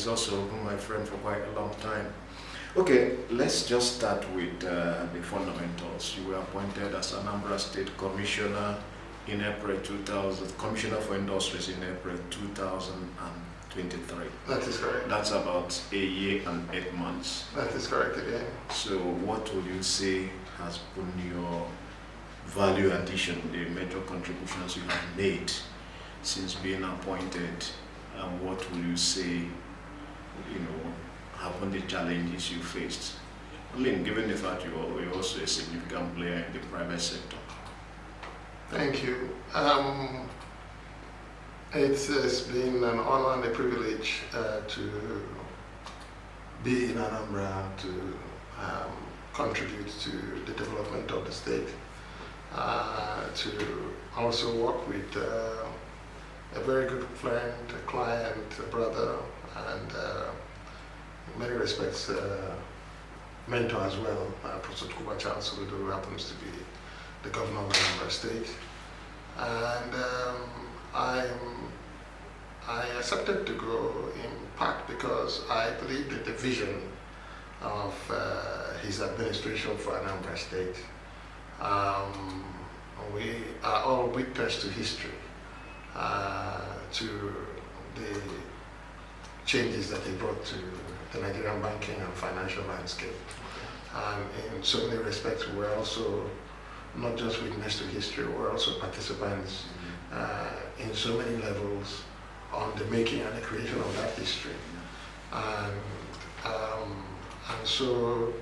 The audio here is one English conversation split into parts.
he's also been my friend for quite a long time. Okay, let's just start with the fundamentals. You were appointed as Anambra State Commissioner in April 2000, Commissioner for Industries in April 2023. That is correct. That's about a year and 8 months. That is correct again. So what would you say has been your value addition, the major contributions you have made since being appointed, and what will you say, have been the challenges you faced? I mean, given the fact you're also a significant player in the private sector. Thank you. It has been an honor and a privilege to be in Anambra, to contribute to the development of the state, to also work with a very good friend, a client, a brother, and in many respects mentor as well, Professor Jideofor Adibe, who happens to be the governor of Anambra State. And I accepted to go in part because I believe that the vision of his administration for Anambra State, we are all witness to history, to the changes that he brought to the Nigerian banking and financial landscape. And in so many respects, we're also not just witness to history, we're also participants in so many levels on the making and the creation of that history. And so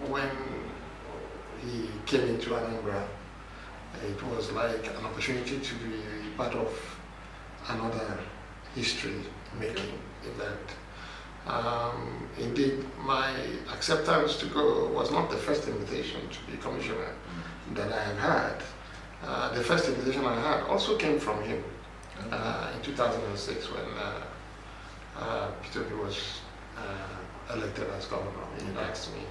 when he came into Anambra, it was like an opportunity to be part of another history-making event. Indeed, my acceptance to go was not the first invitation to be commissioner that I have had. The first invitation I had also came from him in 2006 when Peter was elected as governor. He had asked me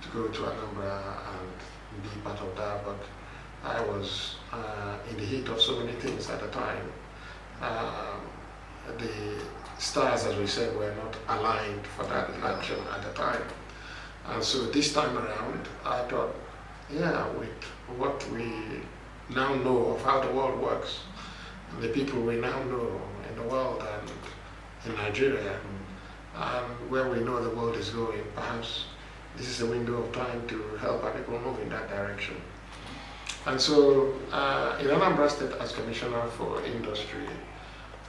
to go to Anambra and be part of that, but I was in the heat of so many things at the time. The stars, as we said, were not aligned for that election at the time. And so this time around, I thought, yeah, with what we now know of how the world works, and the people we now know in the world and in Nigeria, and where we know the world is going, perhaps this is a window of time to help our people move in that direction. And so in Anambra State as Commissioner for Industry,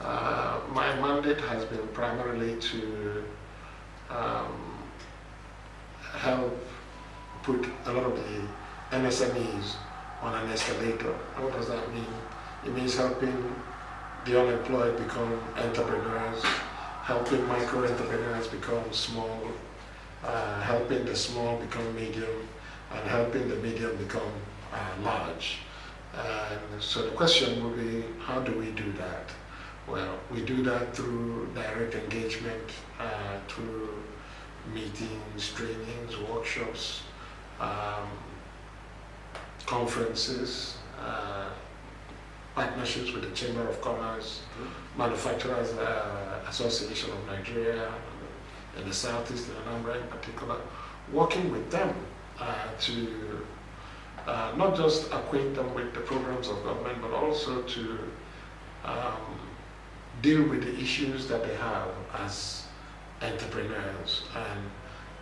my mandate has been primarily to help put a lot of the MSMEs on an escalator. What does that mean? It means helping the unemployed become entrepreneurs, helping micro-entrepreneurs become small, helping the small become medium, and helping the medium become large. And so the question will be, how do we do that? Well, we do that through direct engagement, through meetings, trainings, workshops, conferences, partnerships with the Chamber of Commerce, Manufacturers Association of Nigeria, in the Southeast, in Anambra in particular, working with them to not just acquaint them with the programs of government, but also to deal with the issues that they have as entrepreneurs. And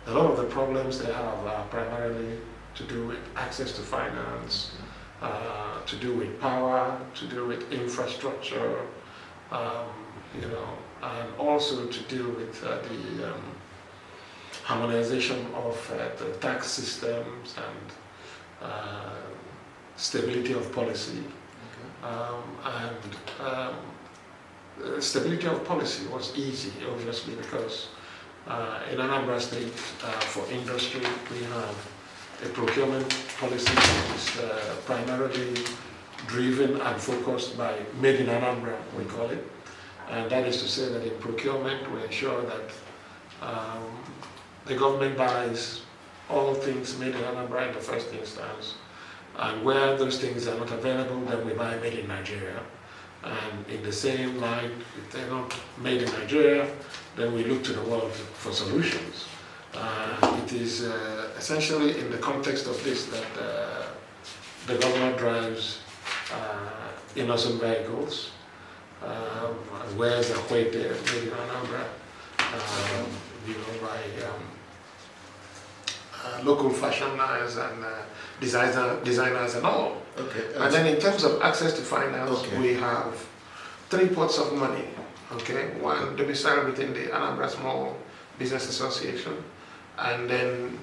a lot of the problems they have are primarily to do with access to finance, to do with power, to do with infrastructure, and also to deal with the harmonization of the tax systems and stability of policy. Stability of policy was easy, obviously, because in Anambra State, for industry, we have a procurement policy that is primarily driven and focused by Made in Anambra, we call it. And that is to say that in procurement, we ensure that the government buys all things made in Anambra in the first instance. And where those things are not available, then we buy Made in Nigeria. And in the same line, if they're not made in Nigeria, then we look to the world for solutions. It is essentially in the context of this that the government drives innocent vehicles, wears a white made in Anambra, by local fashioners and designers and all. Okay. And then in terms of access to finance, Okay. we have 3 pots of money. Okay, one domiciled within the Anambra Small Business Association, and then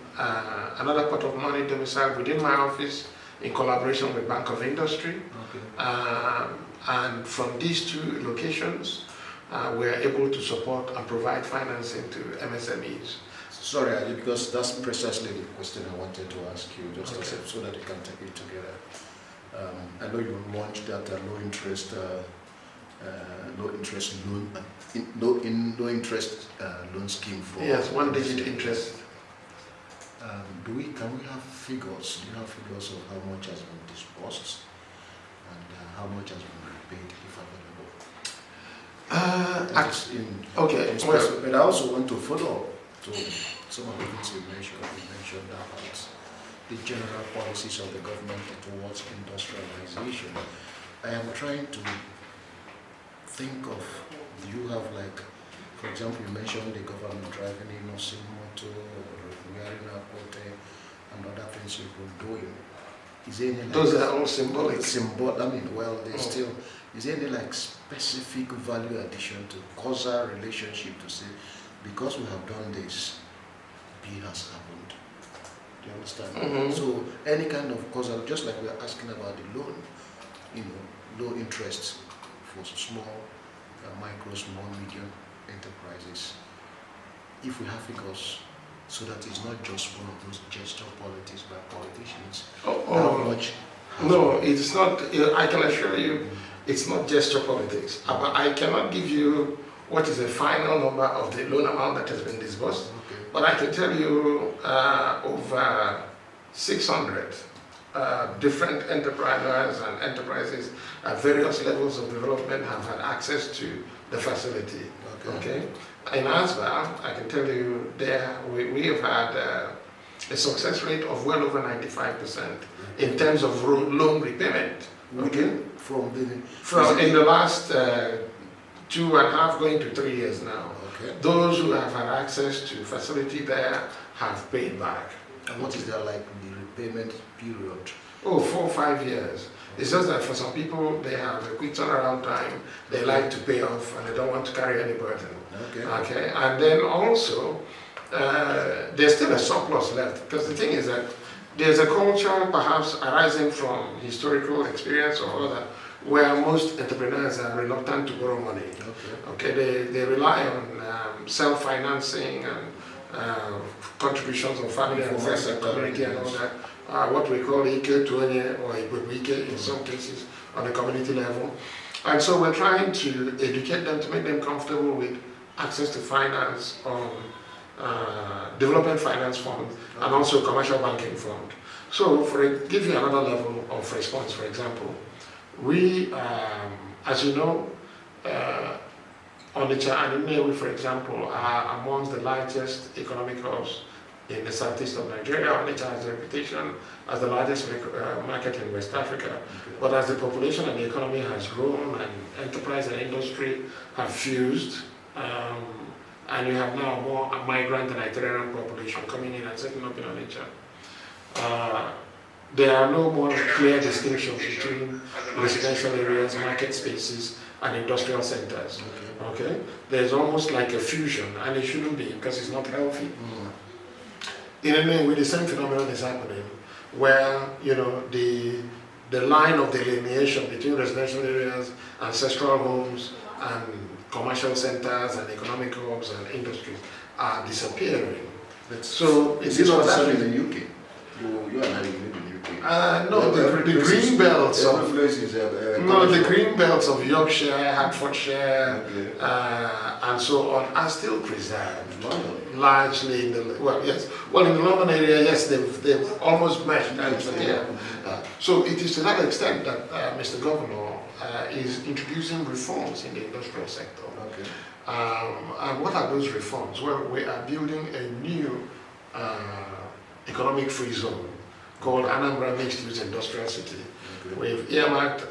another pot of money domiciled within my office in collaboration with Bank of Industry. Okay. And from these 2 locations, we are able to support and provide financing to MSMEs. Sorry, Ali, because that's precisely the question I wanted to ask you, just Okay. so that you can take it together. I know you launched that low interest loan scheme for. Yes, 1-digit interest. Can we have figures? Do you have figures of how much has been disbursed and how much has been repaid, if available? Okay. But I also want to follow up to some of the things you mentioned. You mentioned about the general policies of the government towards industrialization. I am trying to think of, do you have for example, you mentioned the government driving in motor, wearing a coat, and other things you've been doing. Is there any Those are all symbolic. Is there any specific value addition to causal relationship to say, because we have done this, B has happened? Do you understand? Mm-hmm. So any kind of causal, just like we are asking about the loan, low interest for small, small, medium enterprises. If we have figures, so that it's not just one of those gesture politics by politicians. How much? No, it's not. I can assure you, it's not gesture politics. I cannot give you what is the final number of the loan amount that has been disbursed, Okay. but I can tell you over 600 different entrepreneurs and enterprises at various levels of development have had access to the facility. Okay. In Asba, I can tell you we have had a success rate of well over 95% in terms of loan repayment. Okay. From in the last 2.5 going to 3 years now. Okay. Those who have had access to facility there have paid back. And what is the repayment period? 4 or 5 years. It's just that for some people, they have a quick turnaround time. They like to pay off and they don't want to carry any burden. Okay. And then also, there's still a surplus left, because the thing is that there's a culture perhaps arising from historical experience or other, where most entrepreneurs are reluctant to borrow money. Okay. They rely on self-financing and contributions of family and friends and community and all that. What we call Ike Tuonye or Ike in some cases on the community level. And so we're trying to educate them to make them comfortable with access to finance on development finance fund and also commercial banking fund. So give you another level of response, for example, we, as you know, Onitsha and Nnewi, for example, are amongst the largest economic hubs in the southeast of Nigeria. Onitsha has a reputation as the largest market in West Africa. But as the population and the economy has grown and enterprise and industry have fused, and you have now more migrant and itinerant population coming in and setting up in Onitsha, there are no more clear distinctions between residential areas, market spaces, and industrial centers. Okay? There's almost like a fusion, and it shouldn't be, because it's not healthy. In a way, the same phenomenon is happening, where the line of delineation between residential areas, ancestral homes, and commercial centers, and economic hubs, and industries are disappearing. So, is it not the same in the UK? You and I live in the UK. No, the green belts of the commercial. green belts of Yorkshire, Hertfordshire, Okay. and so on are still preserved. Wow. Largely in the in the London area, yes, they've almost meshed and disappeared. So it is to that extent that Mr. Governor is introducing reforms in the industrial sector. Okay. And what are those reforms? Well, we are building a new economic free zone called Anambra Mixed Use Industrial City. Okay. We've earmarked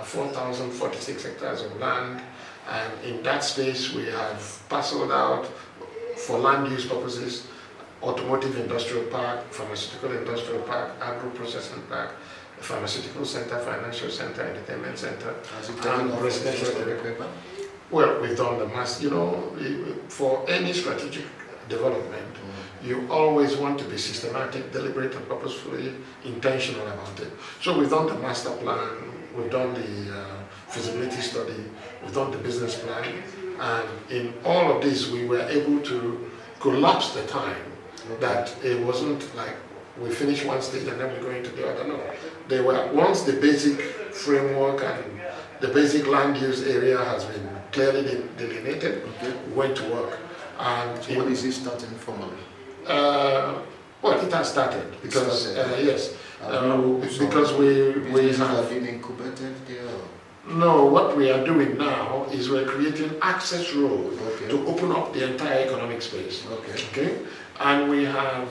4,046 hectares of land, and in that space we have parceled out for land use purposes automotive industrial park, pharmaceutical industrial park, agro-processing park, pharmaceutical center, financial center, entertainment center, and residential area. Well, we've done the mass, for any strategic development, you always want to be systematic, deliberate, and purposefully intentional about it. So we've done the master plan, we've done the feasibility study, we've done the business plan, and in all of this we were able to collapse the time that it wasn't like we finish one stage and then we're going to the other. No, they were, once the basic framework and the basic land use area has been clearly delineated, we went to work. And so when is it starting formally? Well, it has started because yes, because we have been incubated there. No, what we are doing now is we're creating access road to open up the entire economic space. Okay, and we have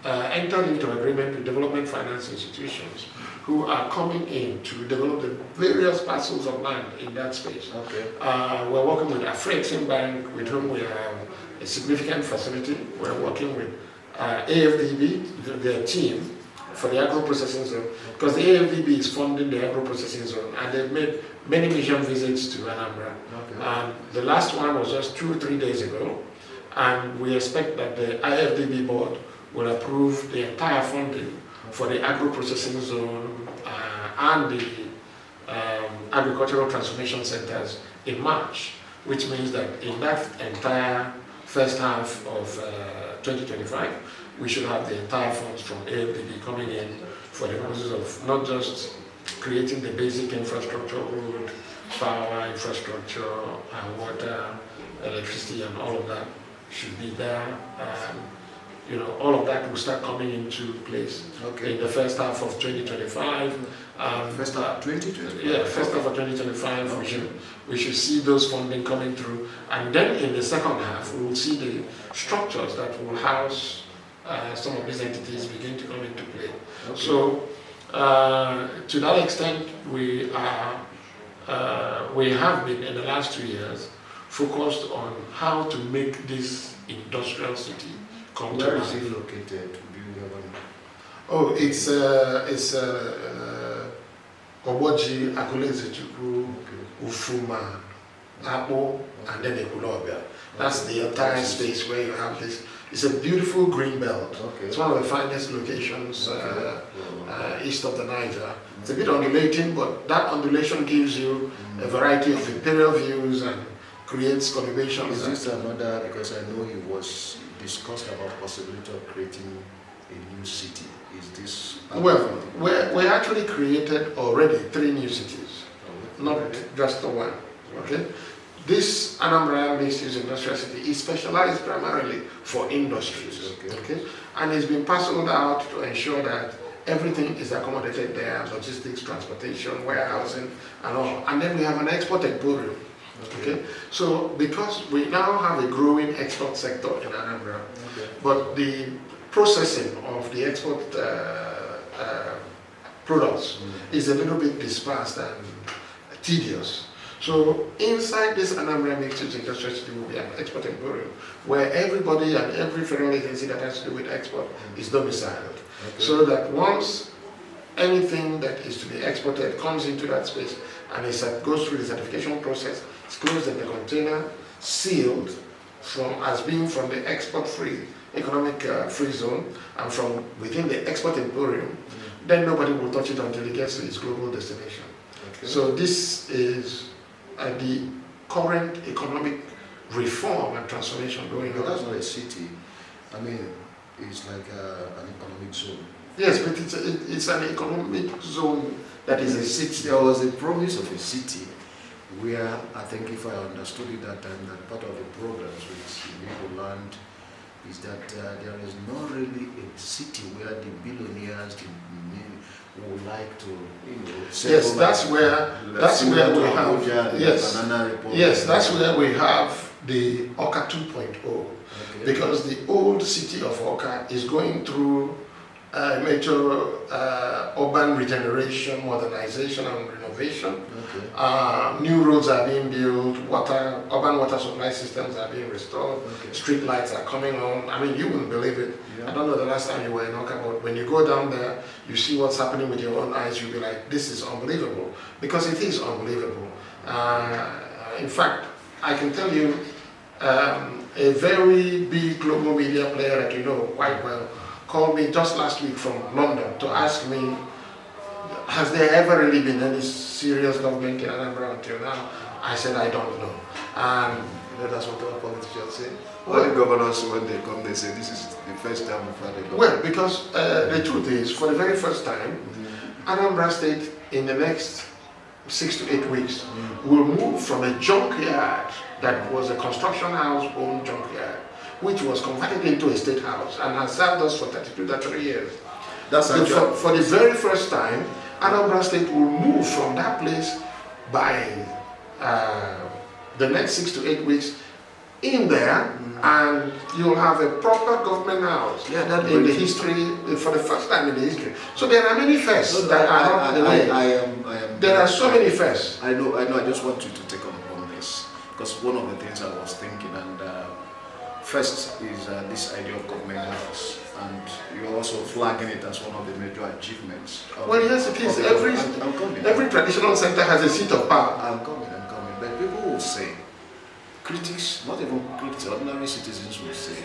entered into agreement with development finance institutions who are coming in to develop the various parcels of land in that space. We're working with Afrexim Bank, with whom we have a significant facility. We're working with AFDB, their team, for the agro-processing zone, because the AFDB is funding the agro-processing zone, and they've made many mission visits to Anambra. And the last one was just 2 or 3 days ago, and we expect that the IFDB board will approve the entire funding for the agro-processing zone and the agricultural transformation centers in March, which means that in that entire first half of 2025, we should have the entire funds from AFDB coming in for the purposes of not just creating the basic infrastructure, road, power infrastructure, water, electricity, and all of that should be there. All of that will start coming into place in the first half of 2025. First half 2025? Yeah, first half of 2025, we should see those funding coming through. And then in the second half, we will see the structures that will house some of these entities begin to come into play. So, to that extent, we have been in the last 2 years focused on how to make this industrial city come to life. Where is it located? Do you have any? Oh, it's Oboji, Udechukwu, Ufuma, Apo, and then Ekulobia. That's the entire space where you have this. It's a beautiful green belt. It's one of the finest locations east of the Niger. It's a bit undulating, but that undulation gives you a variety of imperial views and creates conurbations. Is this another, because I know it was discussed about possibility of creating a new city. Is this? Well, we actually created already 3 new cities, not just the one. Okay. This Anambra Mixed Use Industrial City is specialized primarily for industries, and it's been parceled out to ensure that everything is accommodated there: logistics, transportation, warehousing, and all. And then we have an export emporium. So because we now have a growing export sector in Anambra, but the processing of the export products is a little bit dispersed and tedious. So inside this Anambra Mixed Use Industrial City will be an export emporium where everybody and every federal agency that has to do with export is domiciled. So that once anything that is to be exported comes into that space and it goes through the certification process, it's closed in the container, sealed as being from the export-free economic free zone and from within the export emporium, then nobody will touch it until it gets to its global destination. So this is the current economic reform and transformation going on. That's not a city. I mean, it's like an economic zone. Yes, but it's an economic zone that is a city. There was a promise of a city where I think, if I understood it that time, that part of the problems with Igbo land is that there is not really a city where the billionaires would like to, yes, that's where we have. Yes, yes, that's where we have the Oka 2.0, okay. Because the old city of Oka is going through major urban regeneration, modernization, and renovation. Okay. New roads are being built, urban water supply systems are being restored, okay. Street lights are coming on. I mean, you wouldn't believe it. Yeah. I don't know the last time you were in Oka, but when you go down there, you see what's happening with your own eyes, you'll be like, this is unbelievable. Because it is unbelievable. In fact, I can tell you, a very big global media player that you know quite well called me just last week from London to ask me, has there ever really been any serious government in Anambra until now? I said, I don't know. And that's what our politicians say. All the governors, when they come, they say, this is the first time we've had a government. Well, because the truth is, for the very first time, Anambra State, in the next 6 to 8 weeks, will move from a junkyard that was a construction house owned junkyard, which was converted into a state house and has served us for 33 years. That's for the very first time, Anambra State will move from that place by the next 6 to 8 weeks in there, and you'll have a proper government house in the history, for the first time in the history. So there are many firsts that are on the way. There are so many firsts. I know, I just want you to take on this, because one of the things I was thinking, and first is this idea of government house, and you're also flagging it as one of the major achievements. Well, yes, it is. Every traditional center has a seat of power. I'm coming. But people will say, critics, not even critics, ordinary citizens will say,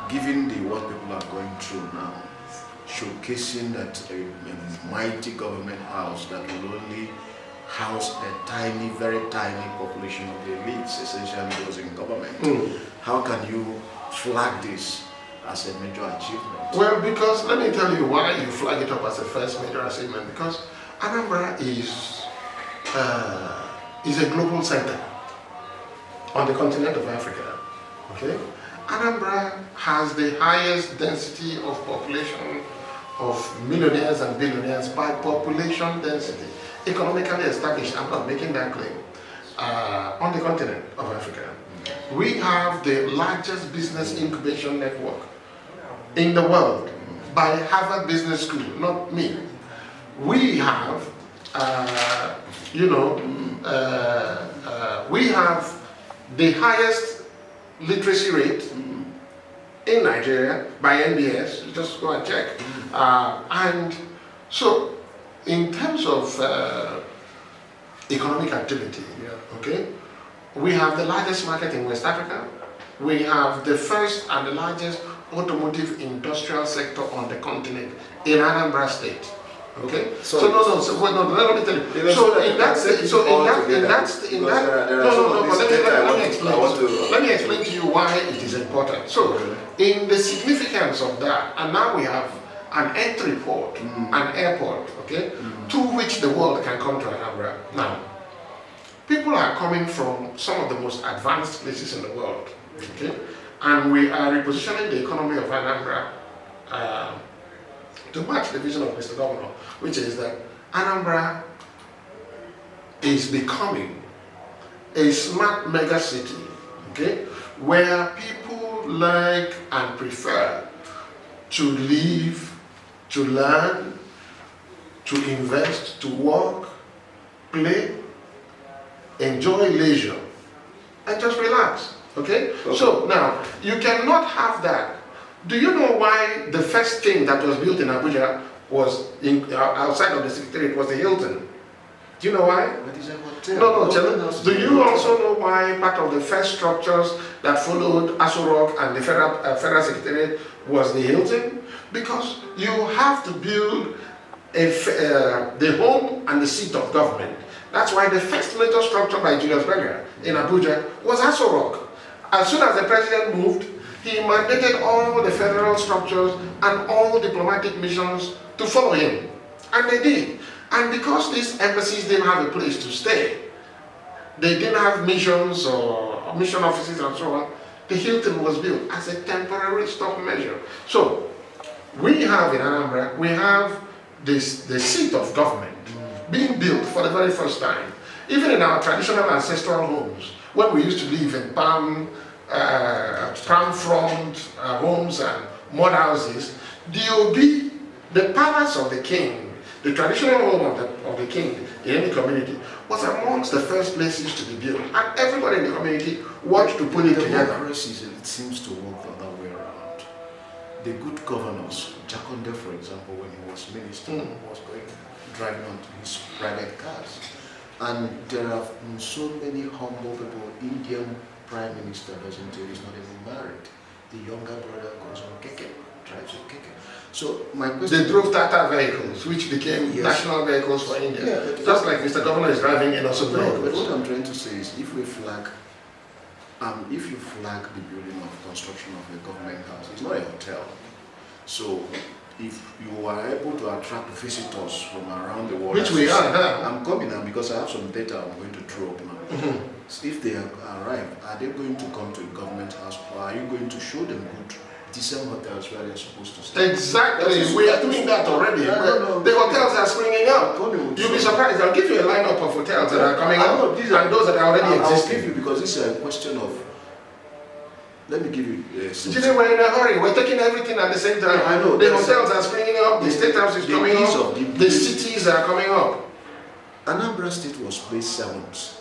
given what people are going through now, showcasing that a mighty government house that will only house a tiny, very tiny population of the elites, essentially those in government. How can you flag this as a major achievement? Well, because let me tell you why you flag it up as a first major achievement. Because Anambra is a global center on the continent of Africa. Okay, Anambra has the highest density of population of millionaires and billionaires by population density, economically established. I'm not making that claim. On the continent of Africa, we have the largest business incubation network in the world by Harvard Business School, not me. We have, we have the highest literacy rate in Nigeria by NBS. Just go and check. And so, in terms of economic activity, okay, we have the largest market in West Africa. We have the first and the largest automotive industrial sector on the continent in Anambra State. Okay. Let me tell you. Let me explain to you why it is important. So, in the significance of that, and now we have an entry port, an airport, okay, to which the world can come to Anambra. Now, people are coming from some of the most advanced places in the world, okay, and we are repositioning the economy of Anambra to match the vision of Mr. Governor, which is that Anambra is becoming a smart mega city, okay, where people like and prefer to live, to learn, to invest, to work, play, enjoy leisure, and just relax, okay? So now, you cannot have that. Do you know why the first thing that was built in Abuja was outside of the Secretariat was the Hilton? Do you know why? No. Do you also know why part of the first structures that followed Aso Rock and the Federal Secretariat was the Hilton? Because you have to build the home and the seat of government. That's why the first major structure by Julius Berger in Abuja was Aso Rock. As soon as the president moved, he mandated all the federal structures and all diplomatic missions to follow him. And they did. And because these embassies didn't have a place to stay, they didn't have missions or mission offices and so on, the Hilton was built as a temporary stop measure. So, we have in Anambra, we have the seat of government being built for the very first time. Even in our traditional ancestral homes, when we used to live in palm front homes and mud houses, the palace of the king, the traditional home of the king in any community, was amongst the first places to be built. And everybody in the community worked to put it together. It seems to work the other way around. The good governors, Jakonde, for example, when he was minister, was driving on his private cars. And there are so many humble people. Indian prime minister doesn't tell he's not even married. The younger brother goes on keke, drives a keke. So my question, they drove Tata vehicles, which became national vehicles for India. Yeah, just like Mr. Governor is driving in also vehicles. But what I'm trying to say is, if we flag, if you flag the building of construction of a government house, it's not a hotel. So if you are able to attract visitors from around the world, which we are now. I'm coming now because I have some data I'm going to throw up now. So if they arrive, are they going to come to a government house, or are you going to show them good, decent hotels where they're supposed to stay? Exactly, we are doing that already. The hotels are springing up. You'll be surprised. I'll give you a lineup of hotels that are coming up, and those that are already existing. I'll give you, because this is a question of. Let me give you. We're in a hurry. We're taking everything at the same time. I know. The hotels are springing up. The state house is coming up. The cities are coming up. Anambra State was placed 7th.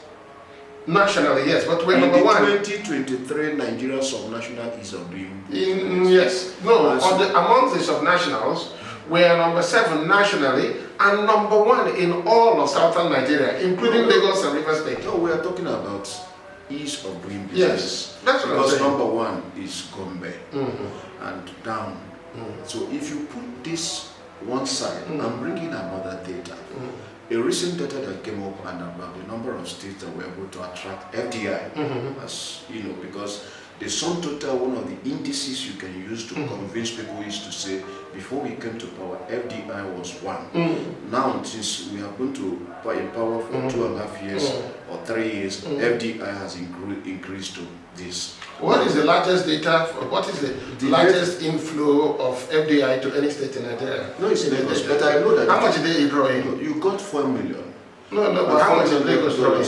Nationally, yes, but we're number one. In the 2023 Nigeria subnational is of doing. Yes. No, amongst the subnationals, we are number 7 nationally and number 1 in all of southern Nigeria, including Lagos and Rivers State. No, we are talking about ease of doing business. Yes, that's what I'm saying. Because number 1 is Gombe and down. So if you put this one side, I'm bringing another data. A recent data that came up and about the number of states that were able to attract FDI, as you know, because the sum total, one of the indices you can use to convince people is to say, before we came to power, FDI was 1. Now, since we have been to in power for 2.5 years or 3 years, FDI has increased to this. What is the largest data? What is the largest inflow of FDI to any state in Nigeria? No, it's Lagos, but I know that. How much did they draw in? You got 4 million. No, but how much is Lagos drawing?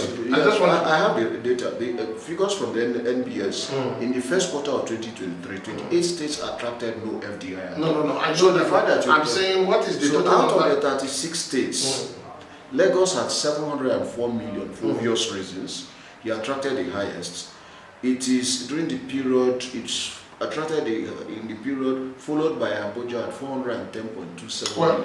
I have the data, the figures from the NBS. In the first quarter of 2023, 28 states attracted no FDI. No, I know that. I'm saying, what is the total out of the 36 states, Lagos had 704 million for obvious reasons. He attracted the highest. It is during the period, it's attracted in the period, followed by Abuja at 410.27 million.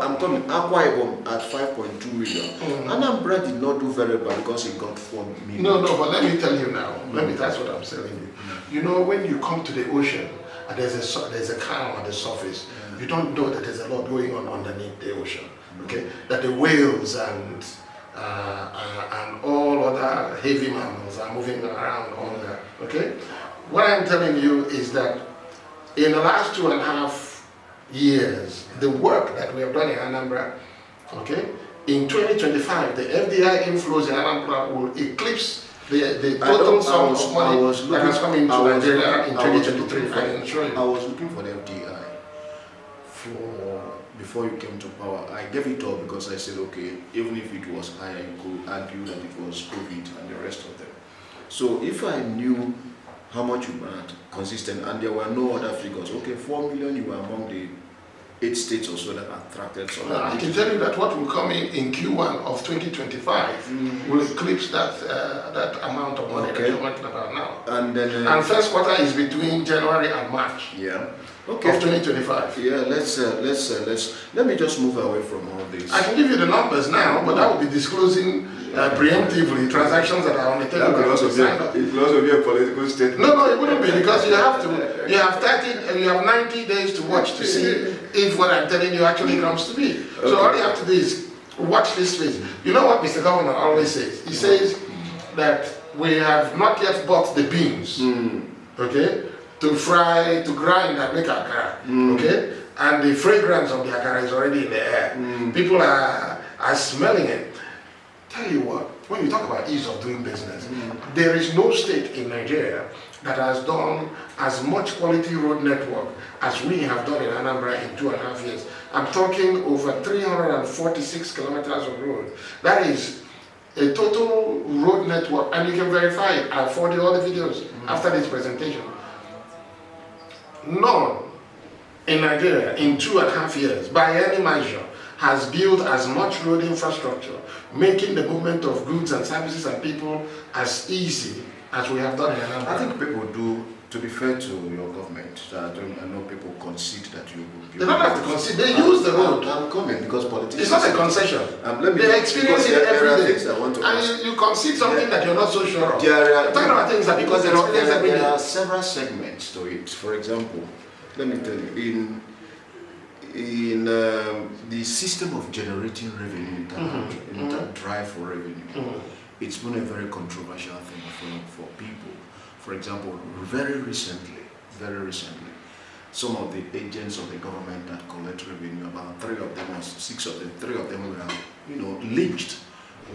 I'm coming. Akwa Ibom at 5.2 million. Anambra did not do very bad because it got 4 million. No, but let me tell you now. That's what I'm telling you. You know, when you come to the ocean, and there's a calm on the surface, you don't know that there's a lot going on underneath the ocean. Okay, that the whales and all other heavy mammals are moving around on there. Okay. What I'm telling you is that in the last 2.5 years, the work that we have done in Anambra, okay, in 2025, the FDI inflows in Anambra will eclipse the total sum of money that has come into Nigeria in 2023. I was looking for the FDI before you came to power. I gave it up because I said, okay, even if it was higher, you could argue that it was COVID and the rest of them. So if I knew how much you had consistent, and there were no other figures. Okay, 4 million, you were among the 8 states or so that attracted some. I can tell you that what will come in Q1 of 2025 will eclipse that amount of money that you're talking about now. And then and first quarter is between January and March. Yeah. Okay. Of 2025. Yeah. Let me just move away from all this. I can give you the numbers now, but that would be disclosing preemptively transactions that are on the table. It will also be a political statement. No, it wouldn't be, because you have 90 days to watch to see if what I'm telling you actually comes to be. Okay. So all you have to do is watch this space. You know what Mr. Governor always says? He says that we have not yet bought the beans. okay, to fry, to grind and make akara, okay, and the fragrance of the akara is already in the air. People are smelling it. Tell you what, when you talk about ease of doing business, there is no state in Nigeria that has done as much quality road network as we have done in Anambra in 2.5 years. I'm talking over 346 kilometers of road. That is a total road network, and you can verify it. I'll forward you all the videos after this presentation. None in Nigeria in 2.5 years, by any measure, has built as much road infrastructure, making the movement of goods and services and people as easy as we have done in Anambra. I think people do, to be fair to your government, I know people concede that you will. They don't have to concede, they use the road. I'm coming because politicians. It's not a concession. They experience it every day. And you concede something that you're not so sure of. I'm talking about things that people experience every day. There are several segments to it. For example, let me tell you, in the system of generating revenue, in that drive for revenue, it's been a very controversial thing for people. For example, very recently, some of the agents of the government that collect revenue, about 3 of them or 6 of them, 3 of them were, lynched.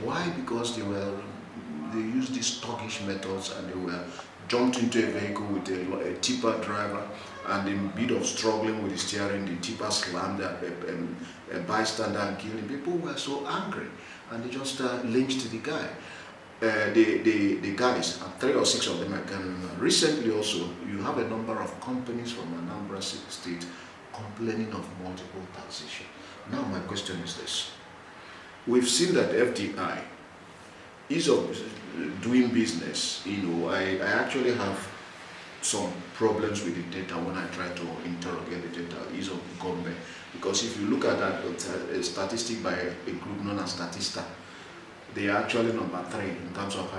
Why? Because they used these thuggish methods and they were jumped into a vehicle with a tipper driver, and in bit of struggling with the steering, the tipper slammed a bystander and killed him. People were so angry, and they just lynched the guy. The guys, 3 or 6 of them again. Recently also, you have a number of companies from Anambra State complaining of multiple taxation. Now my question is this. We've seen that FDI, ease of doing business, I actually have some problems with the data when I try to interrogate the data, ease of government. Because if you look at that, a statistic by a group known as Statista, they are actually number 3 in terms of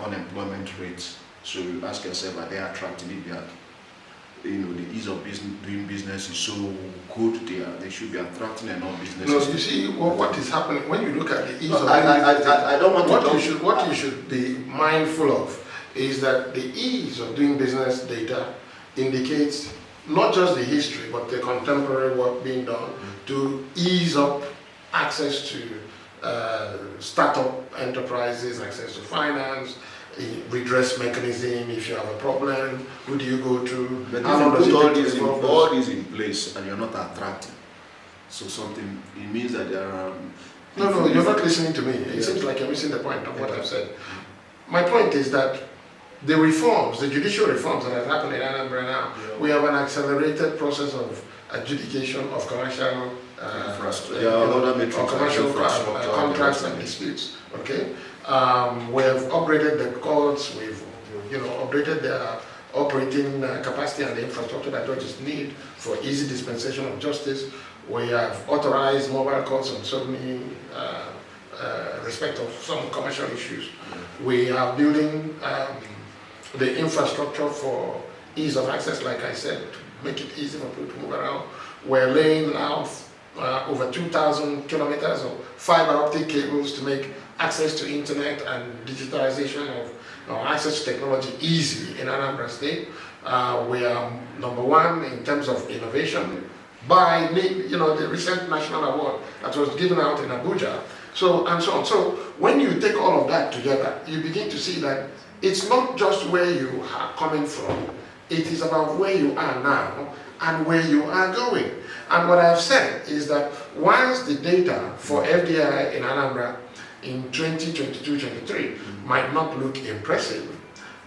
unemployment rates. So you ask yourself, are they attractive? The ease of doing business is so good. They should be attracting enough business. No, you see what is happening when you look at the ease of doing business. I don't want what you should be mindful of is that the ease of doing business data indicates not just the history, but the contemporary work being done to ease up access to startup enterprises, access to finance, redress mechanism. If you have a problem, who do you go to? But how long does it take to all these in place and you're not attracting? So it means that there are... No, you're not listening to me. It seems like you're missing the point of what I've said. My point is that the reforms, the judicial reforms that have happened in Anambra now, we have an accelerated process of adjudication of commercial commercial contracts and disputes. Okay, we have upgraded the courts. We've upgraded their operating capacity and the infrastructure that judges need for easy dispensation of justice. We have authorized mobile courts on so many respect of some commercial issues. We are building the infrastructure for ease of access, like I said, to make it easy for people to move around. We're laying out over 2,000 kilometers of fiber optic cables to make access to internet and digitalization of access to technology easy in Anambra State. We are number 1 in terms of innovation by the recent national award that was given out in Abuja. So and so on. So when you take all of that together, you begin to see that it's not just where you are coming from, it is about where you are now and where you are going. And what I've said is that whilst the data for FDI in Anambra in 2022-23 might not look impressive,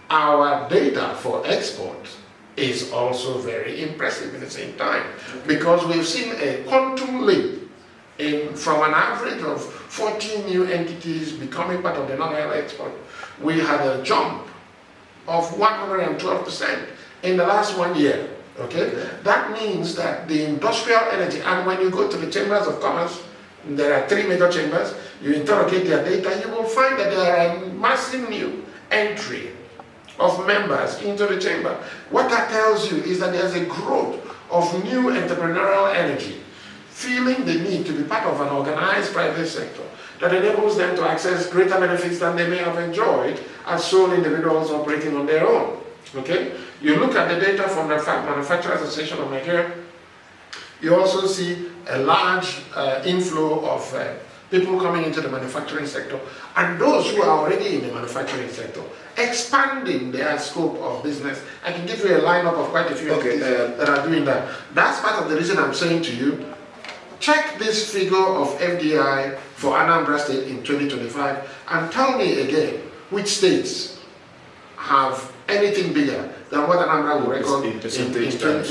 our data for export is also very impressive at the same time, because we've seen a quantum leap from an average of 14 new entities becoming part of the non-oil export. We had a jump of 112% in the last 1 year. Okay? That means that the industrial energy, and when you go to the chambers of commerce, there are 3 major chambers, you interrogate their data, you will find that there are a massive new entry of members into the chamber. What that tells you is that there's a growth of new entrepreneurial energy, feeling the need to be part of an organized private sector that enables them to access greater benefits than they may have enjoyed as sole individuals operating on their own. Okay? You look at the data from the Manufacturers Association of Nigeria, you also see a large inflow of people coming into the manufacturing sector, and those who are already in the manufacturing sector expanding their scope of business. I can give you a lineup of quite a few entities that are doing that. That's part of the reason I'm saying to you, check this figure of FDI for Anambra State in 2025 and tell me again which states have anything bigger than what Anambra will record in percentage terms.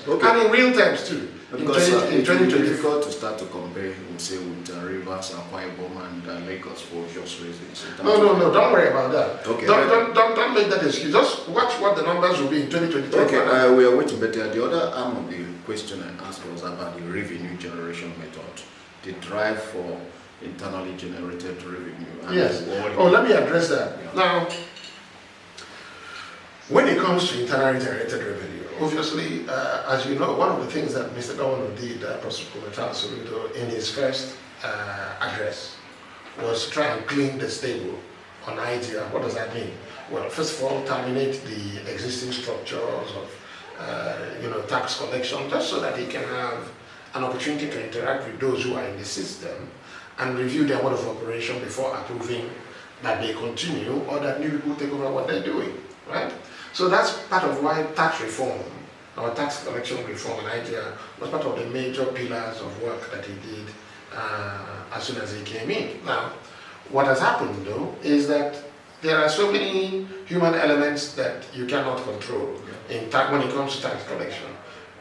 Okay. And in real terms too. Because it's difficult to start to compare, say, with Rivers, Akwa Ibom, and Lagos for just reasons. No, don't worry about that. Okay. Don't make that excuse. Just watch what the numbers will be in 2023. Okay, we are waiting, but the other arm of the question I asked was about the revenue generation method, the drive for internally generated revenue. Yes. Let me address that. Yeah. Now, when it comes to internally generated revenue, obviously, as you know, one of the things that Mr. Governor did, Professor Jideofor in his first address was to try and clean the stable on idea. What does that mean? Well, first of all, terminate the existing structures of tax collection, just so that he can have an opportunity to interact with those who are in the system and review their mode of operation before approving that they continue or that new people take over what they're doing, right? So that's part of why tax reform or tax collection reform and idea was part of the major pillars of work that he did as soon as he came in. Now, what has happened though is that there are so many human elements that you cannot control when it comes to tax collection.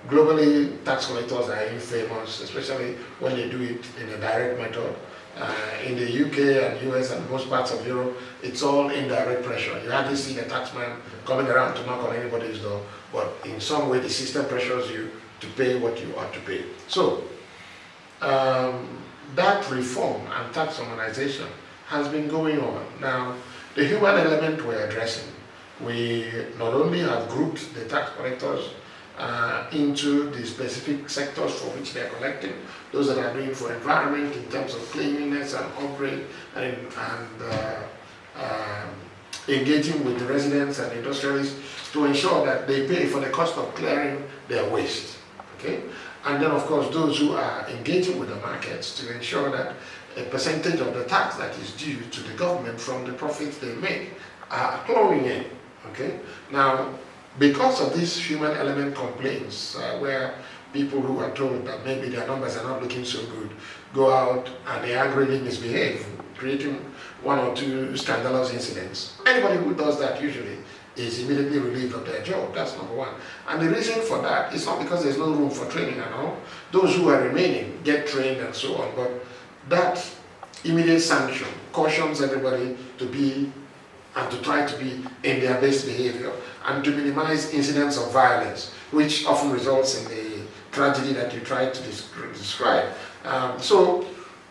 Globally, tax collectors are infamous, especially when they do it in a direct method. In the UK and US and most parts of Europe, it's all indirect pressure. You hardly see the taxman coming around to knock on anybody's door, but in some way the system pressures you to pay what you ought to pay. So, that reform and tax harmonization has been going on. Now, the human element we're addressing, we not only have grouped the tax collectors into the specific sectors for which they are collecting, those that are doing for environment in terms of cleanliness and upgrade and engaging with the residents and industrialists to ensure that they pay for the cost of clearing their waste. Okay? And then of course those who are engaging with the markets to ensure that a percentage of the tax that is due to the government from the profits they make are flowing in. Okay? Now, because of these human element complaints, where people who are told that maybe their numbers are not looking so good go out and they angrily misbehave, creating one or two scandalous incidents. Anybody who does that usually is immediately relieved of their job. That's number one. And the reason for that is not because there's no room for training and all. Those who are remaining get trained and so on, but that immediate sanction cautions everybody to be and to try to be in their best behavior and to minimize incidents of violence, which often results in the tragedy that you tried to describe. So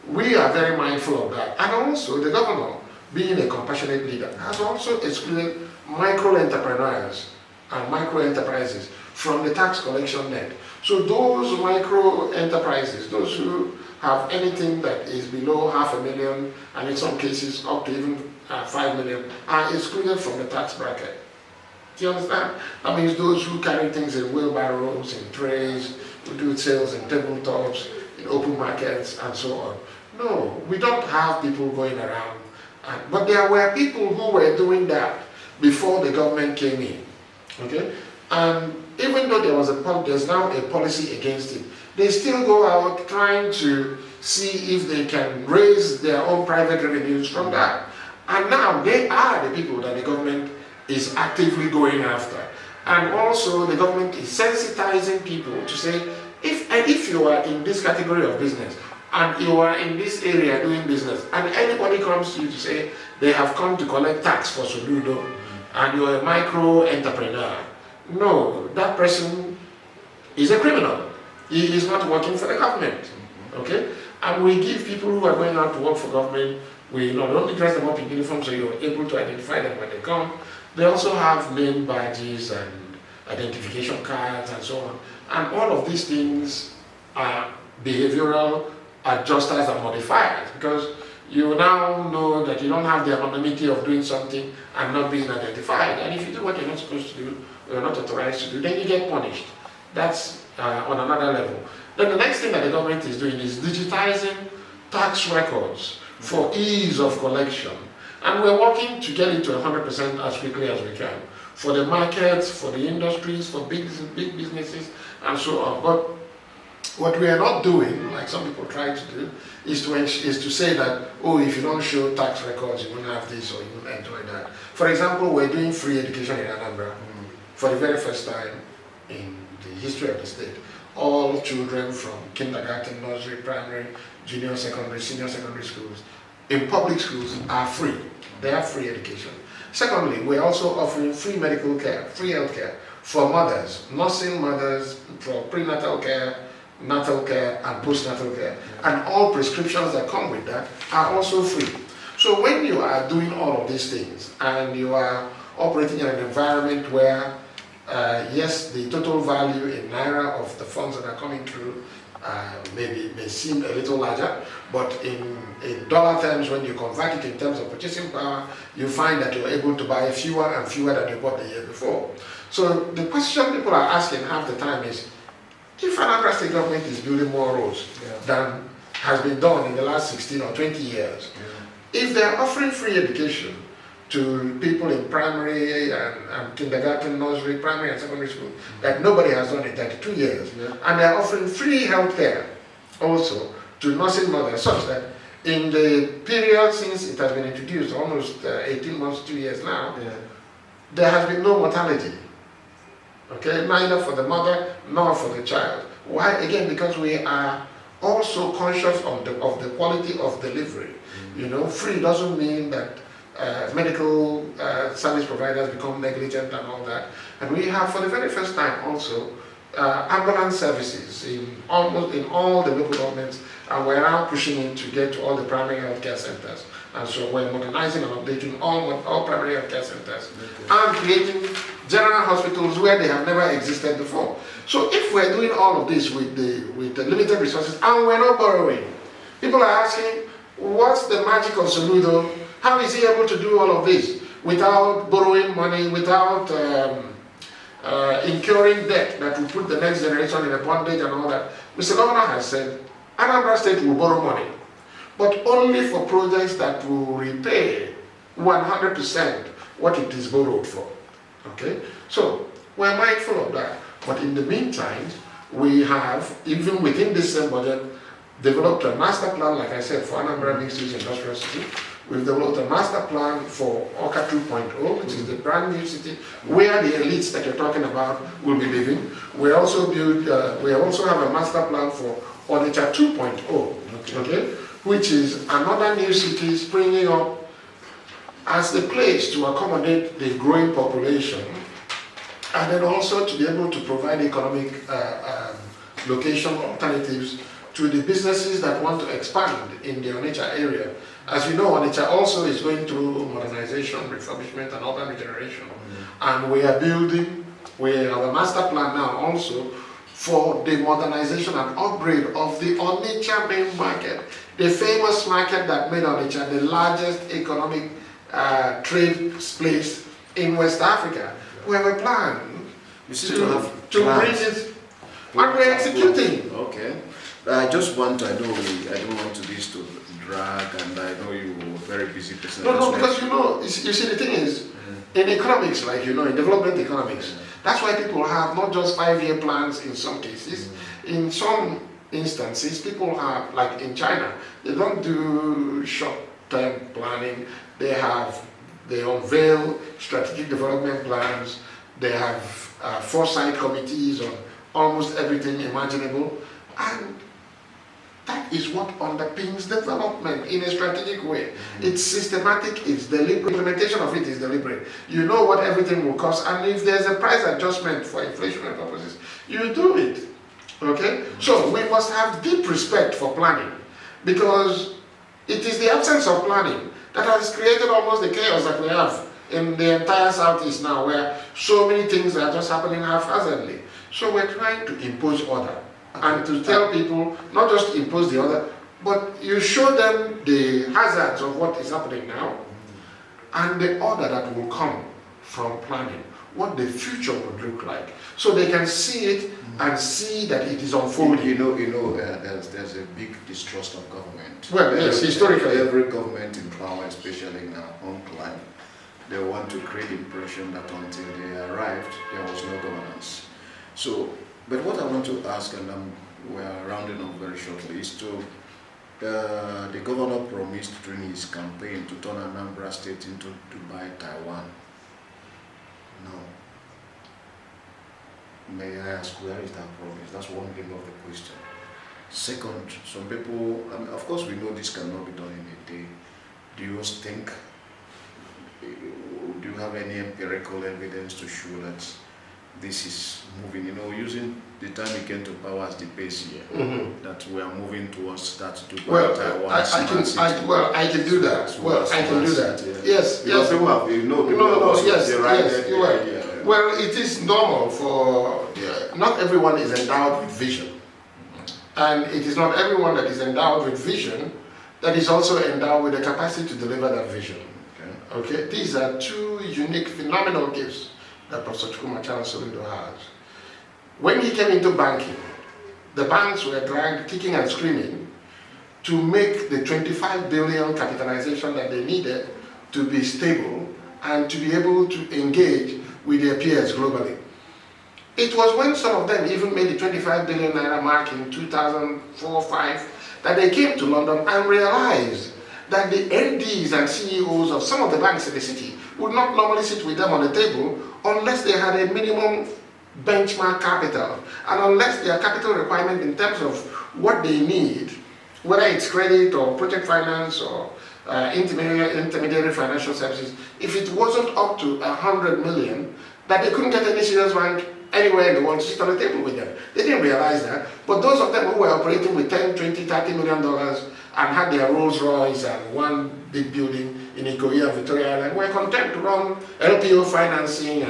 we are very mindful of that. And also the governor, being a compassionate leader, has also excluded micro-entrepreneurs and micro-enterprises from the tax collection net. So those micro-enterprises, those who have anything that is below $500,000 and in some cases up to even 5 million, are excluded from the tax bracket. Do you understand? That means those who carry things in wheelbarrows, in trays, who do sales in tabletops, in open markets, and so on. No, we don't have people going around. But there were people who were doing that before the government came in. Okay? And even though there's now a policy against it, they still go out trying to see if they can raise their own private revenues from that. And now they are the people that the government is actively going after. And also the government is sensitizing people to say, if you are in this category of business, and you are in this area doing business, and anybody comes to you to say they have come to collect tax for Soludo, and you're a micro-entrepreneur, no, that person is a criminal. He is not working for the government. Okay? And we give people who are going out to work for government, we not only dress them up in uniform so you're able to identify them when they come, they also have name badges and identification cards and so on. And all of these things are behavioral adjusters and modifiers, because you now know that you don't have the anonymity of doing something and not being identified. And if you do what you're not supposed to do, or you're not authorized to do, then you get punished. That's on another level. Then the next thing that the government is doing is digitizing tax records for ease of collection. And we're working to get it to 100% as quickly as we can. For the markets, for the industries, for big businesses, and so on. But what we are not doing, like some people try to do, is to say that, oh, if you don't show tax records, you won't have this or you won't enjoy that. For example, we're doing free education in Anambra for the very first time in the history of the state. All children from kindergarten, nursery, primary, junior secondary, senior secondary schools, in public schools are free. They have free education. Secondly, we're also offering free medical care, free health care for mothers, nursing mothers, for prenatal care, natal care, and postnatal care. And all prescriptions that come with that are also free. So when you are doing all of these things and you are operating in an environment where, yes, the total value in Naira of the funds that are coming through may seem a little larger, but in dollar terms, when you convert it in terms of purchasing power, you find that you're able to buy fewer and fewer than you bought the year before. So the question people are asking half the time is, if Anambra State government is building more roads than has been done in the last 16 or 20 years, if they're offering free education to people in primary and kindergarten, nursery, primary and secondary school, that nobody has done in 32 years. And they're offering free health care also to nursing mothers, such that in the period since it has been introduced, almost 18 months, 2 years now, there has been no mortality. Okay, neither for the mother nor for the child. Why? Again, because we are also conscious of the quality of delivery. You know, free doesn't mean that medical service providers become negligent and all that. And we have, for the very first time, also ambulance services in almost in all the local governments, and we're now pushing in to get to all the primary health care centers. And so we're modernizing and updating all primary health care centers and creating general hospitals where they have never existed before. So if we're doing all of this with the limited resources and we're not borrowing, people are asking, what's the magic of Soludo? How is he able to do all of this without borrowing money, without incurring debt that will put the next generation in a bondage and all that? Mr. Governor has said, Anambra State will borrow money, but only for projects that will repay 100% what it is borrowed for. Okay? So, we're mindful of that. But in the meantime, we have, even within this same budget, developed a master plan, like I said, for Anambra Mixed-Use Industrial City. We've developed a master plan for Oka 2.0, which is the brand new city where the elites that you're talking about will be living. We also have a master plan for Onitsha 2.0, okay, which is another new city springing up as the place to accommodate the growing population, and then also to be able to provide economic location alternatives to the businesses that want to expand in the Onitsha area. As you know, Onitsha also is going through modernization, refurbishment, and urban regeneration. And we have a master plan now also for the modernization and upgrade of the Onitsha main market, the famous market that made Onitsha the largest economic trade place in West Africa. We have a plan to bring it, and we're executing. Okay. I just want to, I don't want this to drag, and I know you're a very busy person. No, because you see, the thing is, in economics, like in development economics, that's why people have not just 5-year plans in some cases. In some instances, people have, like in China, they don't do short-term planning. They unveil strategic development plans. They have foresight committees on almost everything imaginable. And that is what underpins development in a strategic way. It's systematic, it's deliberate. Implementation of it is deliberate. You know what everything will cost, and if there's a price adjustment for inflationary purposes, you do it. Okay? So we must have deep respect for planning, because it is the absence of planning that has created almost the chaos that we have in the entire Southeast now, where so many things are just happening haphazardly. So we're trying to impose order. And to tell people, not just impose the order, But you show them the hazards of what is happening now and the order that will come from planning, what the future would look like, so they can see it and see that it is unfolding. There's a big distrust of government. Well, yes, historically. Every government in power, especially in our own climate, they want to create the impression that until they arrived, there was no governance. So, but what I want to ask, and we're rounding up very shortly, is to the governor promised during his campaign to turn Anambra State into Dubai, Taiwan. Now, may I ask, where is that promise? That's one thing of the question. Second, some people, of course we know this cannot be done in a day. Do you think, do you have any empirical evidence to show that this is moving, using the time he came to power as the base year, that we are moving towards that Dubai, Taiwan, I can do that. Yes, because people have, Well, it is normal for, not everyone is endowed with vision. And it is not everyone that is endowed with vision that is also endowed with the capacity to deliver that vision. Okay? These are two unique phenomenal gifts that Professor Jideofor has. When he came into banking, the banks were dragged kicking and screaming to make the 25 billion capitalization that they needed to be stable and to be able to engage with their peers globally. It was when some of them even made the 25 billion naira mark in 2004-05 that they came to London and realized that the MDs and CEOs of some of the banks in the city would not normally sit with them on the table unless they had a minimum benchmark capital, and unless their capital requirement in terms of what they need, whether it's credit or project finance or intermediary financial services, if it wasn't up to 100 million, that they couldn't get any serious bank anywhere in the world to sit on the table with them. They didn't realize that, but those of them who were operating with 10, 20, 30 million dollars and had their Rolls Royce and one big building in Ikoyi and Victoria Island were content to run LPO financing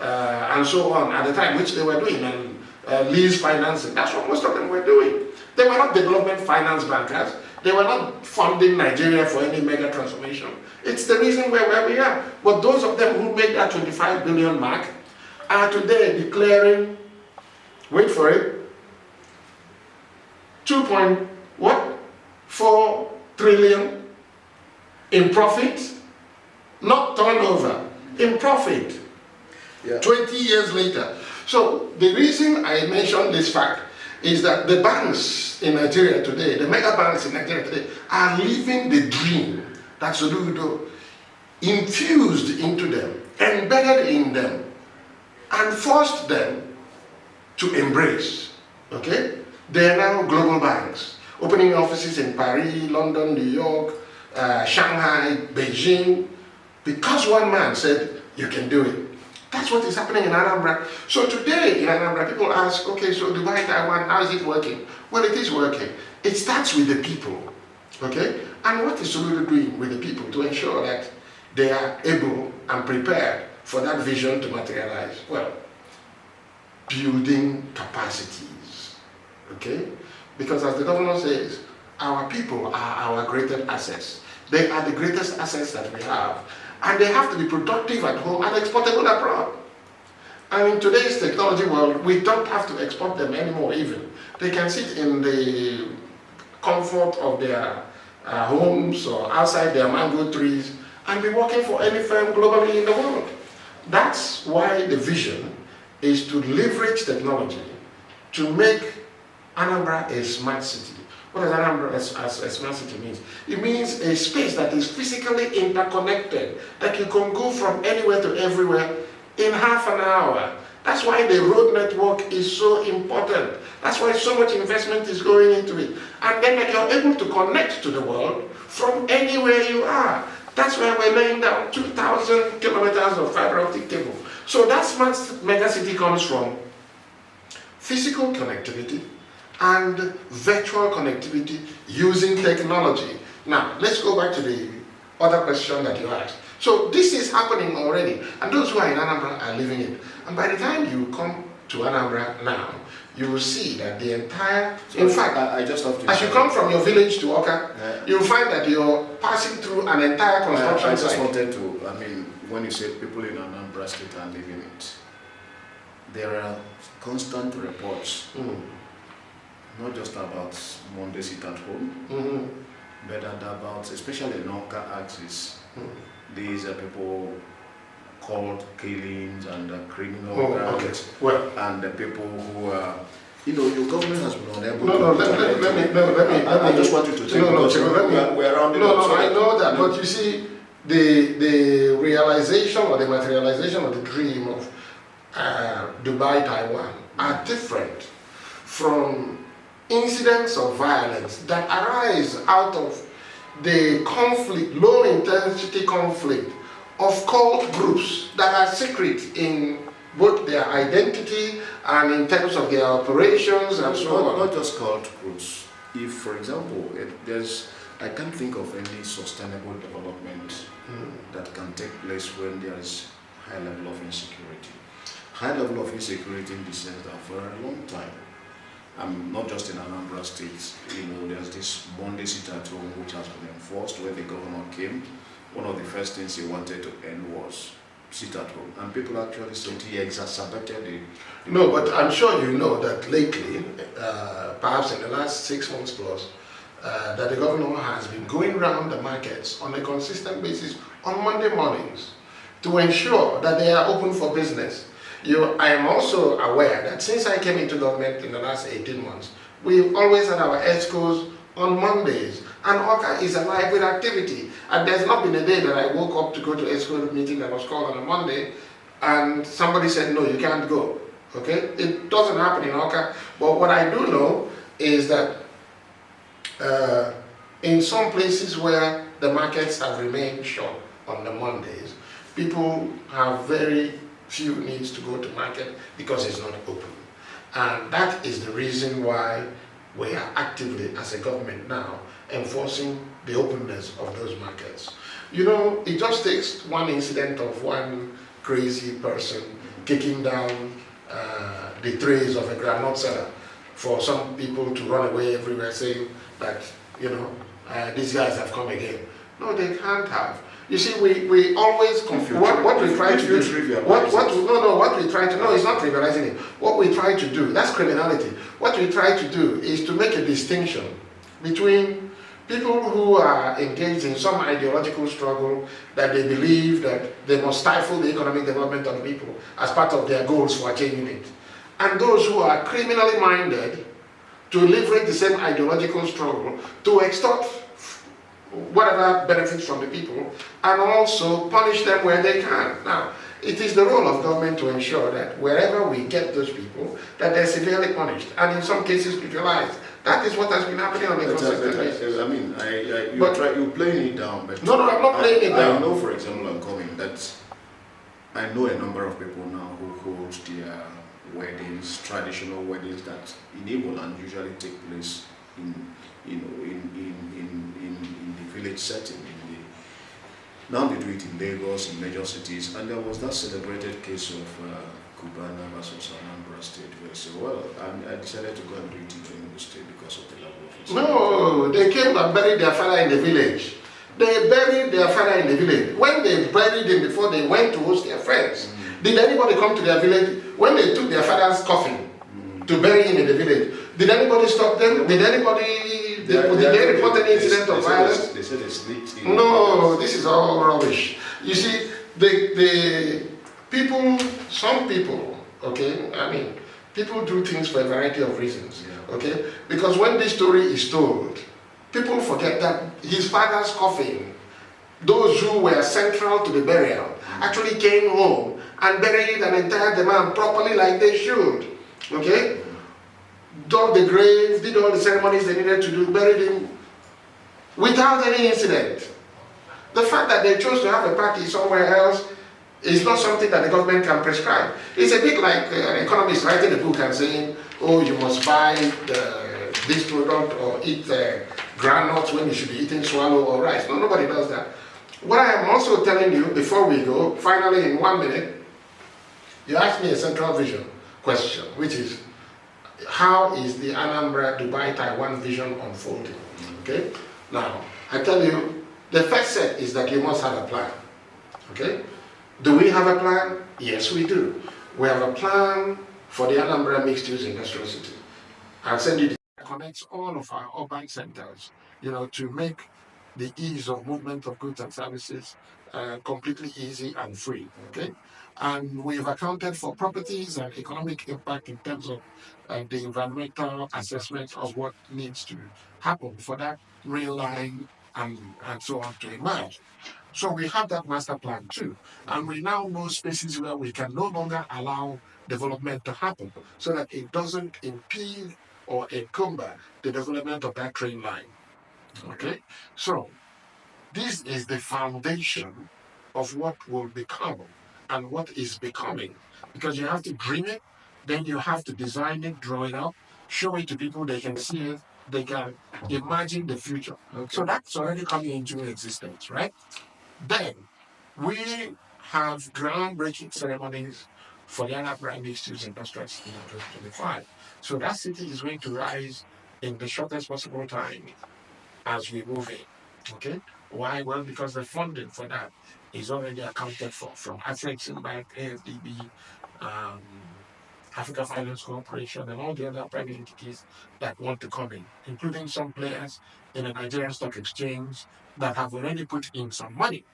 and so on at the time, which they were doing, and lease financing. That's what most of them were doing. They were not development finance bankers. They were not funding Nigeria for any mega transformation. It's the reason where we are. But those of them who made that 25 billion mark are today declaring, wait for it, 2.4 trillion in profit, not turnover, in profit. 20 years later. So the reason I mention this fact is that the banks in Nigeria today, the mega banks in Nigeria today, are living the dream that Soludo infused into them, embedded in them, and forced them to embrace. Okay? They are now global banks, opening offices in Paris, London, New York, Shanghai, Beijing, because one man said, you can do it. That's what is happening in Anambra. So today in Anambra, people ask, okay, so Dubai, Taiwan, how is it working? Well, it is working. It starts with the people, okay? And what is Soludo doing with the people to ensure that they are able and prepared for that vision to materialize? Well, building capacities, okay? Because as the governor says, our people are our greatest assets. They are the greatest assets that we have. And they have to be productive at home and exportable abroad. And in today's technology world, we don't have to export them anymore even. They can sit in the comfort of their homes or outside their mango trees and be working for any firm globally in the world. That's why the vision is to leverage technology to make Anambra a smart city. What does Anambra as a smart city mean? It means a space that is physically interconnected, that you can go from anywhere to everywhere in half an hour. That's why the road network is so important. That's why so much investment is going into it. And then that you're able to connect to the world from anywhere you are. That's why we're laying down 2,000 kilometers of fiber optic cable. So that smart megacity comes from physical connectivity and virtual connectivity using technology. Now, let's go back to the other question that you asked. So this is happening already, and those who are in Anambra are living it. And by the time you come to Anambra now, you will see that the entire, So in fact, I just have to as you come from your village to Oka, you'll find that you're passing through an entire construction I just site. wanted to, when you say people in Anambra State are living it, there are constant reports, not just about Monday sit at home, but about, especially in Oka axis, these are people called killings and criminal gangs, and the people who are, your government has been unable to. I just want you to take we're around it. I know that, but you see, the realization or the materialization of the dream of Dubai, Taiwan are different from incidents of violence that arise out of the conflict, low intensity conflict of cult groups that are secret in both their identity and in terms of their operations and so on. Not just cult groups. If, for example, I can't think of any sustainable development that can take place when there is high level of insecurity. High level of insecurity in the sense that for a long time, not just in Anambra State, there's this Monday sit at home which has been enforced. When the governor came, one of the first things he wanted to end was sit at home. And people actually said he exacerbated it. No, but I'm sure you know that lately, perhaps in the last 6 months plus, that the governor has been going around the markets on a consistent basis on Monday mornings to ensure that they are open for business. I am also aware that since I came into government in the last 18 months, we've always had our ESCOs on Mondays, and Oka is alive with activity. And there's not been a day that I woke up to go to ESCO meeting that was called on a Monday, and somebody said, no, you can't go. Okay? It doesn't happen in Oka, but what I do know is that in some places where the markets have remained shut on the Mondays, people have very few needs to go to market because it's not open. And that is the reason why we are actively, as a government now, enforcing the openness of those markets. It just takes one incident of one crazy person kicking down the trays of a groundnut seller for some people to run away everywhere saying that, these guys have come again. No, they can't have. You see, we always confuse what we try to do. What we try to no, it's not trivializing it. What we try to do, that's criminality. What we try to do is to make a distinction between people who are engaged in some ideological struggle that they believe that they must stifle the economic development of the people as part of their goals for achieving it, and those who are criminally minded to leverage the same ideological struggle to extort whatever benefits from the people and also punish them where they can. Now, it is the role of government to ensure that wherever we get those people, that they're severely punished and in some cases neutralized. That is what has been happening on a consistent basis. You're playing it down. But no, I'm not playing it down. I know, for example, I know a number of people now who hold their weddings, traditional weddings that in Igbo land usually take place in the village setting. Now they do it in Lagos, in major cities, and there was that celebrated case of Cubana versus Anambra State where they said, well, I decided to go and do it in Enugu State because of the level of insecurity. No, they came and buried their father in the village. They buried their father in the village. When they buried him before they went to host their friends, did anybody come to their village? When they took their father's coffin to bury him in the village, did anybody stop them? Did they report any incident of violence? They said they sneaked in. No, this is all rubbish. You see, the people, some people, okay, people do things for a variety of reasons, okay? Because when this story is told, people forget that his father's coffin, those who were central to the burial, actually came home and buried an entire demand properly like they should, okay? Dug the grave, did all the ceremonies they needed to do, buried him without any incident. The fact that they chose to have a party somewhere else is not something that the government can prescribe. It's a bit like an economist writing a book and saying, oh, you must buy this product or eat groundnuts when you should be eating swallow or rice. No, nobody does that. What I am also telling you before we go, finally in 1 minute, you asked me a central vision question, which is, how is the Anambra Dubai Taiwan vision unfolding? Okay, now I tell you, the first set is that you must have a plan. Okay, do we have a plan? Yes, we do. We have a plan for the Anambra mixed use industrial city. I'll send you. Connects all of our urban centers, to make the ease of movement of goods and services completely easy and free. Okay, and we've accounted for properties and economic impact in terms of the environmental assessment of what needs to happen for that rail line and so on to emerge. So we have that master plan too. And we now know spaces where we can no longer allow development to happen so that it doesn't impede or encumber the development of that train line. Okay? So this is the foundation of what will become and what is becoming. Because you have to dream it, then you have to design it, draw it up, show it to people, they can see it, they can imagine the future. Okay. So that's already coming into existence, right? Then we have groundbreaking ceremonies for the Anambra mixed-use industrial city in 2025. So that city is going to rise in the shortest possible time as we move in. Okay. Why? Well, because the funding for that is already accounted for from Afrexim Bank, AFDB, Africa Finance Corporation, and all the other private entities that want to come in, including some players in the Nigerian Stock Exchange that have already put in some money.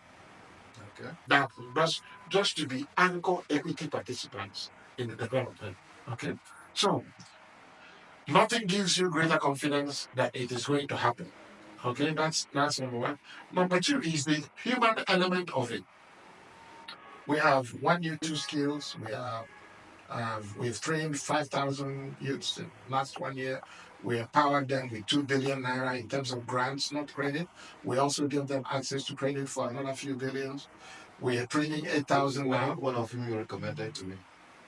Okay. That just to be anchor equity participants in the development. Okay. So nothing gives you greater confidence that it is going to happen. Okay, that's number one. Number two is the human element of it. We have 1 year, 2 skills. We've trained 5,000 youths in last 1 year. We empowered them with 2 billion naira in terms of grants, not credit. We also give them access to credit for another few billions. We are training 8,000 now. One of whom you recommended to me.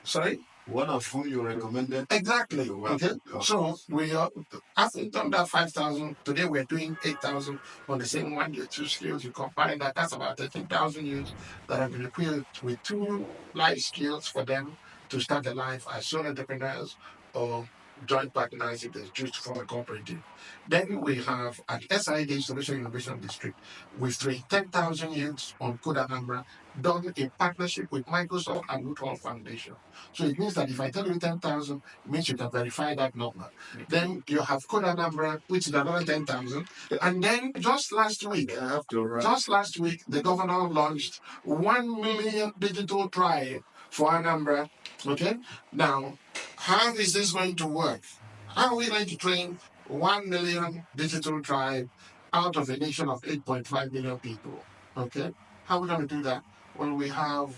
Sorry? One of whom you recommended. Exactly. Okay. So we are after done that 5,000. Today we're doing 8,000 on the same 1 year, 2 skills. You combine that, that's about 13,000 youths that have been equipped with 2 life skills for them to start their life as sole entrepreneurs or joint partners if they choose to form a cooperative. Then we have at SID Solution Innovation District, we've trained 10,000 youths on Code Anambra, done in partnership with Microsoft and Mutual Foundation. So it means that if I tell you 10,000, it means you can verify that number. Then you have Code Anambra, which is another 10,000. And then just last week, the governor launched 1 million digital tribe for Anambra. Okay. Now, how is this going to work? How are we going to train 1 million digital tribe out of a nation of 8.5 million people? Okay. How are we going to do that? Well, we have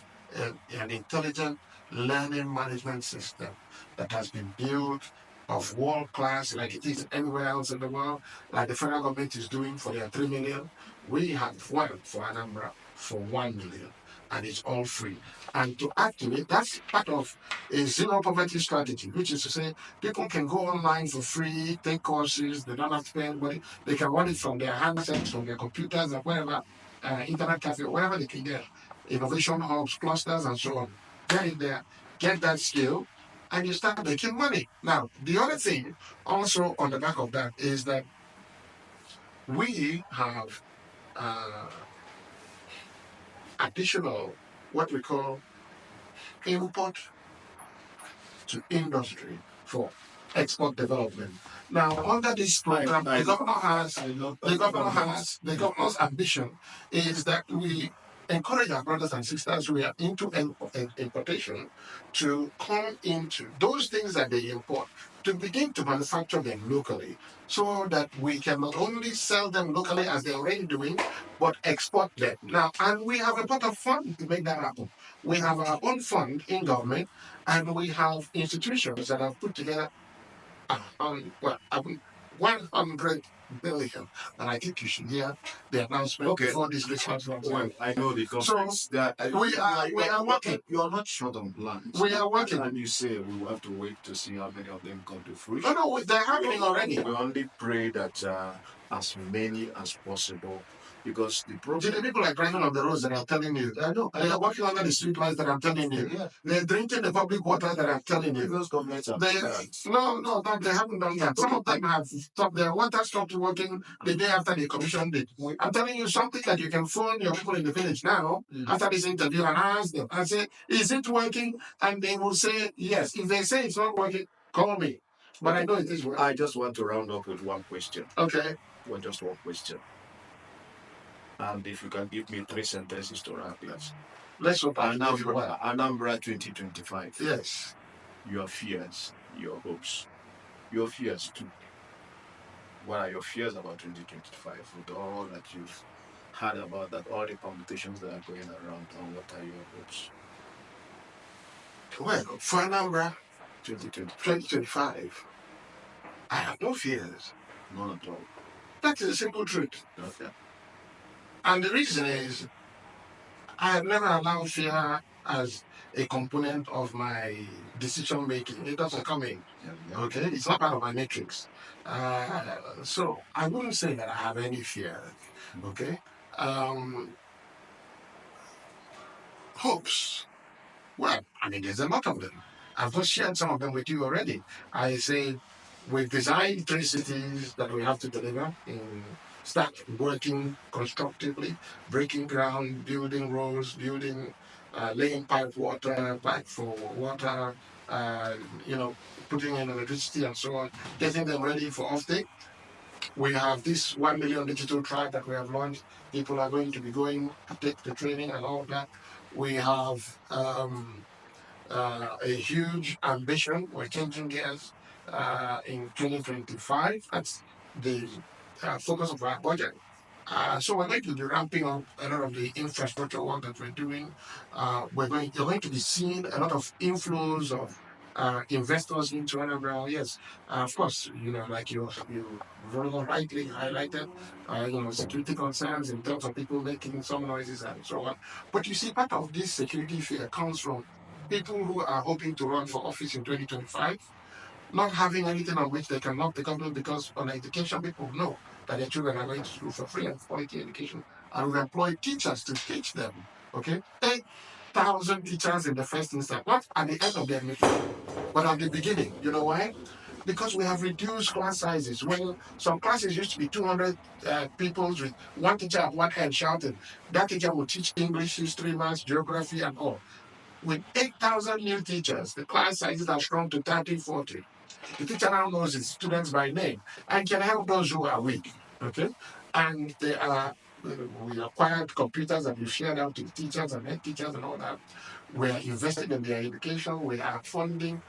an intelligent learning management system that has been built of world class, like it is anywhere else in the world, like the federal government is doing for their 3 million. We have one for Anambra for 1 million, and it's all free. And to activate, that's part of a zero poverty strategy, which is to say people can go online for free, take courses, they don't have to pay anybody, they can run it from their handsets, from their computers, or wherever, internet cafe, wherever they can get, innovation hubs, clusters, and so on. Get in there, get that skill, and you start making money. Now, the other thing also on the back of that is that we have additional, what we call input to industry for export development. Now, under this program, the governor's ambition is that we encourage our brothers and sisters who are into importation to come into those things that they import, to begin to manufacture them locally, so that we can not only sell them locally as they're already doing, but export them. Now, and we have a pot of fund to make that happen. We have our own fund in government, and we have institutions that have put together 100 billion. And I think you should hear the announcement before this response. Well, I know the conference that we are working. You are not short on plans. We are working. And you say we will have to wait to see how many of them come to fruition. No, they're happening already. We only pray that as many as possible. because the The problem. people are driving on the roads that I'm telling you. I know. They are walking under the street lights that I'm telling you. Yeah. They're drinking the public water that I'm telling you. Those governments are. No, they haven't done that. Some of them have stopped. Their water stopped working the day after they commissioned it. I'm telling you something that you can phone your people in the village now after this interview and ask them and say, is it working? And they will say yes. If they say it's not working, call me. But I know it is working. I just want to round up with one question. Okay. Well, just one question. And if you can give me 3 sentences to wrap it. Let's hope Anambra 2025. Yes. Your fears, your hopes, your fears too. What are your fears about 2025 with all that you've heard about that, all the permutations that are going around, and what are your hopes? Well, for Anambra 2025, I have no fears. none at all. That is a simple truth. Okay. And the reason is I have never allowed fear as a component of my decision making. It doesn't come in. Okay, it's not part of my matrix. So I wouldn't say that I have any fear. Okay. Hopes. Well, I mean, there's a lot of them. I've just shared some of them with you already. I say we've designed 3 cities that we have to deliver in start working constructively, breaking ground, building roads, laying pipe for water, putting in electricity and so on, getting them ready for offtake. We have this 1 million digital tribe that we have launched. People are going to be going to take the training and all of that. We have a huge ambition. We're changing gears in 2025. That's the focus of our budget. So we're going to be ramping up a lot of the infrastructure work that we're doing. You're going to be seeing a lot of inflows of investors into Anambra. Yes, of course, like you very rightly highlighted, security concerns in terms of people making some noises and so on. But you see, part of this security fear comes from people who are hoping to run for office in 2025 not having anything on which they can knock the government because on education, people know that their children are going to school for free and quality education, and we employ teachers to teach them. Okay, 8,000 teachers in the first instance, not at the end of their mission, but at the beginning. You know why? Because we have reduced class sizes. When some classes used to be 200 people with one teacher at one end shouting, that teacher will teach English, history, maths, geography, and all. With 8,000 new teachers, the class sizes have shrunk to 30, 40. The teacher now knows his students by name and can help those who are weak. Okay, and we acquired computers that we shared out to the teachers and head teachers and all that. We are investing in their education. We are funding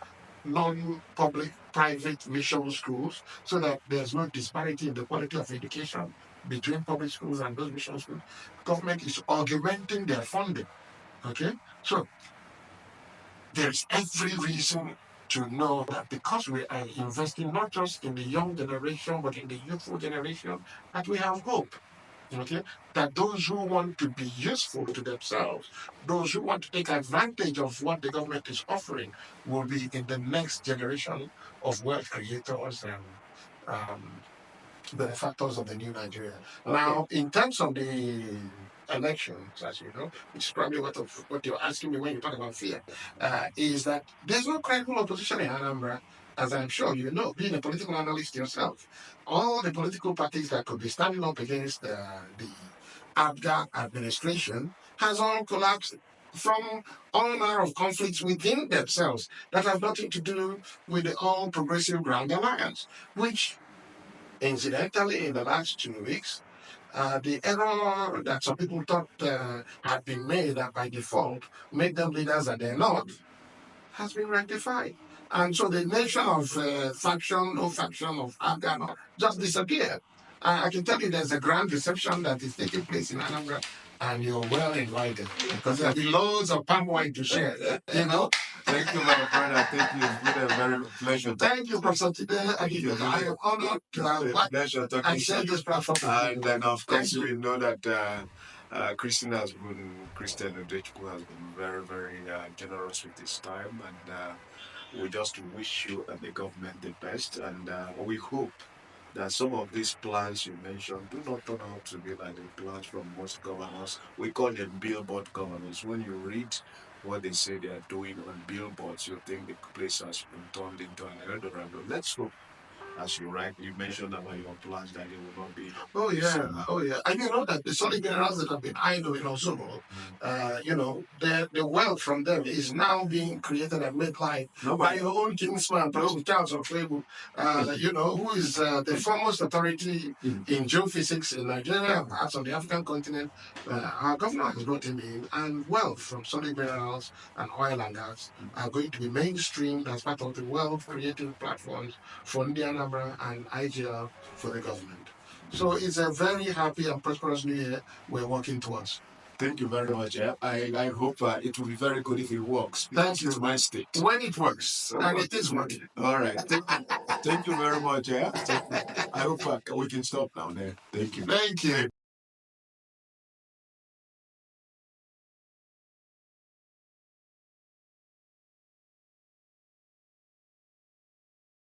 non-public private mission schools so that there's no disparity in the quality of education between public schools and those mission schools. Government is augmenting their funding. Okay, so there's every reason to know that because we are investing not just in the young generation, but in the youthful generation, that we have hope. Okay, that those who want to be useful to themselves, those who want to take advantage of what the government is offering, will be in the next generation of wealth creators and benefactors of the new Nigeria. Now, in terms of the elections, as you know, which is probably what you're asking me when you talk about fear, is that there's no credible opposition in Anambra, as I'm sure you know, being a political analyst yourself. All the political parties that could be standing up against the ABGA administration has all collapsed from all manner of conflicts within themselves that have nothing to do with the All Progressive Grand Alliance, which incidentally, in the last 2 weeks, the error that some people thought had been made that by default made them leaders that they're not has been rectified. And so the nation of faction, no faction of Afghan, just disappeared. I can tell you there's a grand reception that is taking place in Anambra, and you're well invited because there'll be loads of palm wine to share. Thank you, my friend. I think it's been a very pleasure. Thank you, Professor Jideofor. I am honored to have pleasure talking and share this platform. And then, of course, we know that Christian Udechukwu has been very, very generous with his time, and we just wish you and the government the best, and we hope that some of these plans you mentioned do not turn out to be like the plans from most governors. We call them billboard governors. When you read what they say they are doing on billboards, you think the place has been turned into an Eldorado. Let's hope, as you rightly mentioned about your plans, that they will not be. Oh yeah, oh yeah. And you know that the solid minerals that have been idle in Osomo, the wealth from them is now being created and made live by your own kinsman, Professor Charles of Fable, who is the foremost authority in geophysics in Nigeria and parts of the African continent. Our governor has brought him in, and wealth from solid minerals and oil and gas are going to be mainstreamed as part of the wealth creating platforms for Anambra and IGL for the government. So it's a very happy and prosperous new year we're working towards. Thank you very much. I hope it will be very good if it works. Thank you. It's my state. When it works, and it is working. All right. Thank you very much. I hope we can stop now. Thank you. Thank you.